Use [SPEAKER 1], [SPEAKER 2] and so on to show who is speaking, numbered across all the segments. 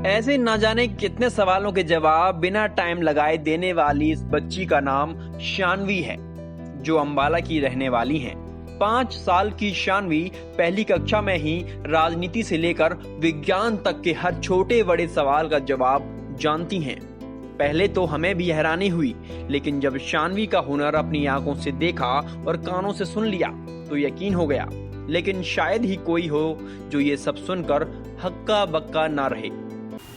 [SPEAKER 1] ऐसे ना जाने कितने सवालों के जवाब बिना टाइम लगाए देने वाली इस बच्ची का नाम शानवी है, जो अंबाला की रहने वाली हैं। 5 साल की शानवी पहली कक्षा में ही राजनीति से लेकर विज्ञान तक के हर छोटे बड़े सवाल का जवाब जानती हैं। पहले तो हमें भी हैरानी हुई, लेकिन जब शानवी का हुनर अपनी आंखों से देखा और कानों से सुन लिया तो यकीन हो गया। लेकिन शायद ही कोई हो जो ये सब सुनकर हक्का बक्का ना रहे।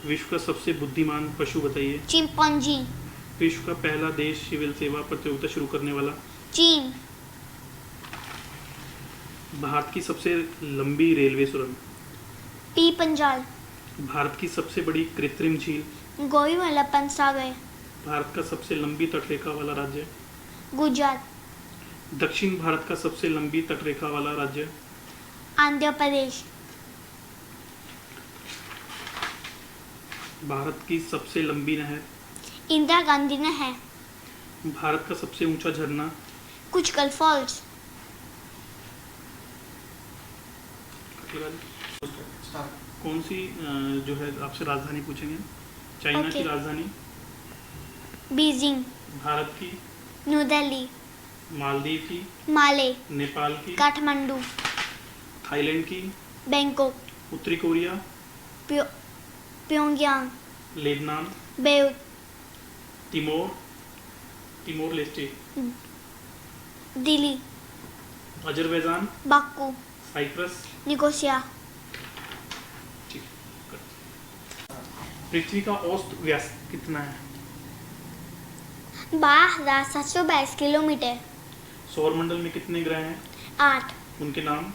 [SPEAKER 2] विश्व का सबसे बुद्धिमान पशु बताइए।
[SPEAKER 3] चिंपांजी।
[SPEAKER 2] विश्व का पहला देश सिविल सेवा प्रतियोगिता शुरू करने वाला।
[SPEAKER 3] चीन।
[SPEAKER 2] भारत की सबसे लंबी रेलवे सुरंग।
[SPEAKER 3] टी पंजाल।
[SPEAKER 2] भारत की सबसे बड़ी कृत्रिम झील।
[SPEAKER 3] गोविमल्लपन सागर।
[SPEAKER 2] भारत का सबसे लंबी तटरेखा वाला राज्य।
[SPEAKER 3] गुजरात।
[SPEAKER 2] दक्षिण भारत का सबसे लंबी तटरेखा वाला राज्य।
[SPEAKER 3] आंध्र प्रदेश।
[SPEAKER 2] भारत की सबसे लंबी नहर।
[SPEAKER 3] इंदिरा गांधी नहर।
[SPEAKER 2] भारत का सबसे ऊंचा झरना।
[SPEAKER 3] कुचकल फॉल्स।
[SPEAKER 2] कौन सी जो है आपसे राजधानी पूछेंगे। चाइना की राजधानी।
[SPEAKER 3] बीजिंग।
[SPEAKER 2] भारत की।
[SPEAKER 3] न्यू दिल्ली।
[SPEAKER 2] मालदीव की।
[SPEAKER 3] माले।
[SPEAKER 2] नेपाल की।
[SPEAKER 3] काठमांडू।
[SPEAKER 2] थाईलैंड की।
[SPEAKER 3] बैंकॉक।
[SPEAKER 2] उत्तरी Korea.
[SPEAKER 3] Pyongyang.
[SPEAKER 2] Lebanon.
[SPEAKER 3] Beirut.
[SPEAKER 2] Timor Leste.
[SPEAKER 3] Dili.
[SPEAKER 2] Azerbaijan.
[SPEAKER 3] Baku.
[SPEAKER 2] Cyprus.
[SPEAKER 3] Nicosia.
[SPEAKER 2] पृथ्वी का औसत व्यास कितना है।
[SPEAKER 3] 12,722 किलोमीटर।
[SPEAKER 2] सौरमंडल में कितने ग्रह हैं।
[SPEAKER 3] 8।
[SPEAKER 2] उनके नाम।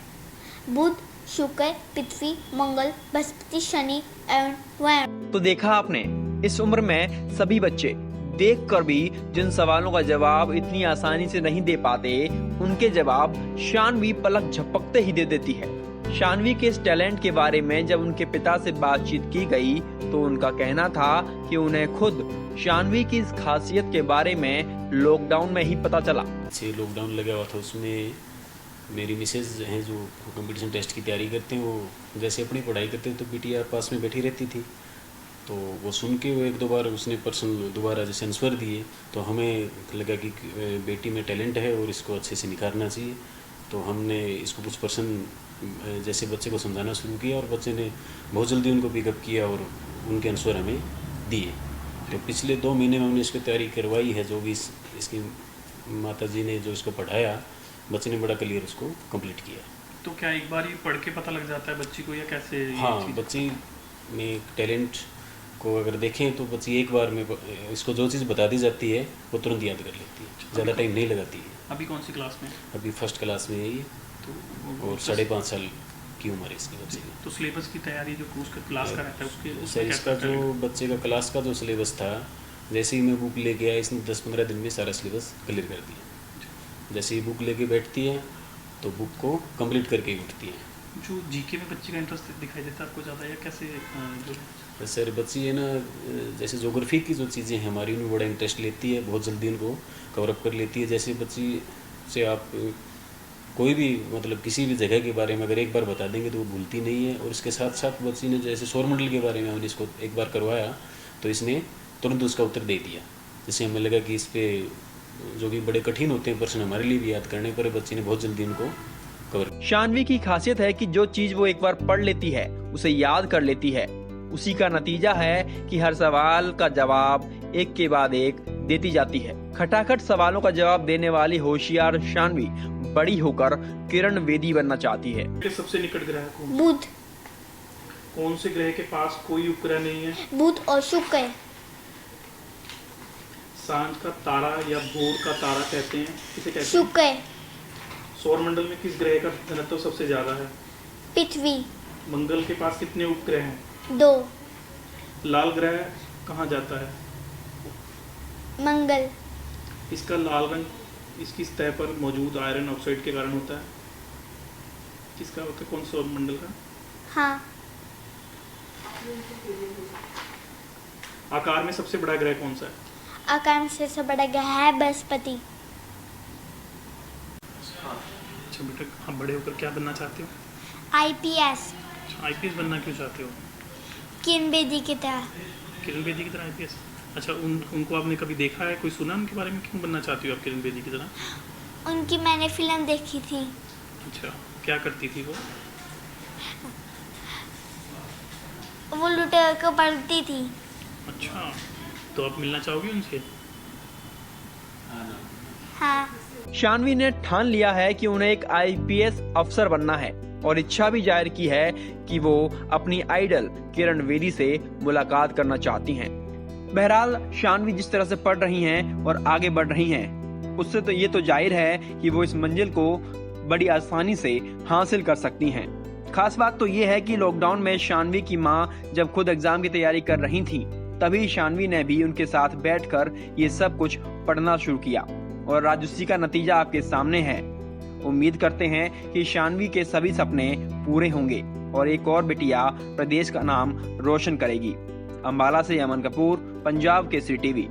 [SPEAKER 3] बुध, शुक्र, पृथ्वी, मंगल, बृहस्पति, शनि एवं वरुण।
[SPEAKER 1] तो देखा आपने, इस उम्र में सभी बच्चे देखकर भी जिन सवालों का जवाब इतनी आसानी से नहीं दे पाते, उनके जवाब शानवी पलक झपकते ही दे देती है। शानवी के इस टैलेंट के बारे में जब उनके पिता से बातचीत की गई तो उनका कहना था कि उन्हें खुद शानवी की इस खासियत के बारे में लॉकडाउन में ही पता चला।
[SPEAKER 4] लॉकडाउन लगा हुआ था, उसमें मेरी मिसेज हैं जो कंपटीशन टेस्ट की तैयारी करते हैं, वो जैसे अपनी पढ़ाई करते हैं तो बिटिया पास में बैठी रहती थी। तो वो सुन के वो 1-2 बार उसने पर्सन दोबारा जैसे आंसर दिए तो हमें लगा कि बेटी में टैलेंट है और इसको अच्छे से निखारना चाहिए। तो हमने इसको कुछ पर्सन जैसे बच्चे को समझाना शुरू किया और बच्चे ने बहुत जल्दी उनको पिकअप किया और उनके आंसर हमें दिए। तो पिछले 2 महीने में हमने इसको तैयारी करवाई है। जो भी इसकी माता जी ने जो इसको पढ़ाया, बच्चे ने बड़ा क्लियर उसको कंप्लीट किया।
[SPEAKER 2] तो क्या एक बार ही पढ़ के पता लग जाता है बच्ची को या कैसे?
[SPEAKER 4] हाँ, बच्ची में टैलेंट को अगर देखें तो बच्ची एक बार में इसको जो चीज़ बता दी जाती है वो तुरंत याद कर लेती है, ज़्यादा टाइम नहीं लगाती है।
[SPEAKER 2] अभी कौन सी क्लास में?
[SPEAKER 4] अभी फर्स्ट क्लास में है ये,
[SPEAKER 2] तो
[SPEAKER 4] और 5.5 साल की उम्र है इसकी बच्चे की।
[SPEAKER 2] तो सिलेबस की तैयारी जो उसका क्लास का रहता है
[SPEAKER 4] सर, इसका जो बच्चे का क्लास का जो सिलेबस था, जैसे ही मैं बुक लेके आया इसने 10-15 दिन में सारा सिलेबस क्लियर कर दिया। जैसे ही बुक लेके बैठती है तो बुक को कंप्लीट करके ही उठती है।
[SPEAKER 2] जो जीके में बच्ची का इंटरेस्ट दिखाई देता है आपको ज़्यादा, या कैसे जो?
[SPEAKER 4] सर, बच्ची है ना, जैसे ज्योग्राफी की जो चीज़ें हैं हमारी, उनमें बड़ा इंटरेस्ट लेती है, बहुत जल्दी उनको कवरअप कर लेती है। जैसे बच्ची से आप कोई भी मतलब किसी भी जगह के बारे में अगर एक बार बता देंगे तो वो भूलती नहीं है। और इसके साथ साथ बच्ची ने जैसे सौरमंडल के बारे में हमने इसको एक बार करवाया तो इसने तुरंत उसका उत्तर दे दिया। जिससे हमें लगा कि इस पर जो भी बड़े कठिन होते हैं प्रश्न हमारे लिए भी याद करने पर बच्ची ने बहुत जल्दी उनको कवर।
[SPEAKER 1] शानवी की खासियत है कि जो चीज वो एक बार पढ़ लेती है उसे याद कर लेती है। उसी का नतीजा है कि हर सवाल का जवाब एक के बाद एक देती जाती है। खटाखट सवालों का जवाब देने वाली होशियार शानवी बड़ी होकर किरण बेदी बनना चाहती है।
[SPEAKER 2] सबसे निकट ग्रह कौन?
[SPEAKER 3] बुध।
[SPEAKER 2] कौन से ग्रह के पास कोई उपग्रह नहीं है?
[SPEAKER 3] बुध और शुक्र।
[SPEAKER 2] सांझ का तारा या भोर का तारा कहते हैं, किसे कहते हैं?
[SPEAKER 3] शुक्र।
[SPEAKER 2] सौरमंडल में किस ग्रह का घनत्व सबसे ज्यादा है?
[SPEAKER 3] पृथ्वी।
[SPEAKER 2] मंगल के पास कितने उपग्रह हैं?
[SPEAKER 3] 2।
[SPEAKER 2] लाल ग्रह कहाँ जाता है?
[SPEAKER 3] मंगल।
[SPEAKER 2] इसका लाल रंग इसकी सतह पर मौजूद आयरन ऑक्साइड के कारण होता है। किसका होता है? कौन सौरमंडल का?
[SPEAKER 3] हाँ।
[SPEAKER 2] आकार में सबसे बड़ा ग्रह कौन सा है?
[SPEAKER 3] आकार में सबसे बड़ा ग्रह है बृहस्पति।
[SPEAKER 2] अच्छा बेटा, आप बड़े होकर क्या बनना चाहते हो?
[SPEAKER 3] IPS।
[SPEAKER 2] IPS बनना क्यों चाहते हो?
[SPEAKER 3] किरण बेदी की तरह।
[SPEAKER 2] किरण बेदी की तरह आईपीएस। अच्छा, उनको आपने कभी देखा है, कोई सुना उनके बारे में? क्यों बनना चाहती हो आप किरण बेदी की तरह?
[SPEAKER 3] उनकी मैंने फिल्म देखी थी।
[SPEAKER 2] अच्छा, क्या करती थी वो?
[SPEAKER 3] वो लुटेरों को पढ़ती थी।
[SPEAKER 2] अच्छा, तो आप मिलना चाहोगे उनसे?
[SPEAKER 3] हाँ।
[SPEAKER 1] शानवी ने ठान लिया है कि उन्हें एक आईपीएस अफसर बनना है और इच्छा भी जाहिर की है कि वो अपनी आइडल किरण बेदी से मुलाकात करना चाहती हैं। बहरहाल शानवी जिस तरह से पढ़ रही हैं और आगे बढ़ रही हैं, उससे तो ये तो जाहिर है कि वो इस मंजिल को बड़ी आसानी से हासिल कर सकती हैं। खास बात तो ये है कि लॉकडाउन में शानवी की मां जब खुद एग्जाम की तैयारी कर रही थी, तभी शानवी ने भी उनके साथ बैठकर ये सब कुछ पढ़ना शुरू किया और आज उसी का नतीजा आपके सामने है। उम्मीद करते हैं कि शानवी के सभी सपने पूरे होंगे और एक और बिटिया प्रदेश का नाम रोशन करेगी। अंबाला से अमन कपूर, पंजाब केसरी टीवी।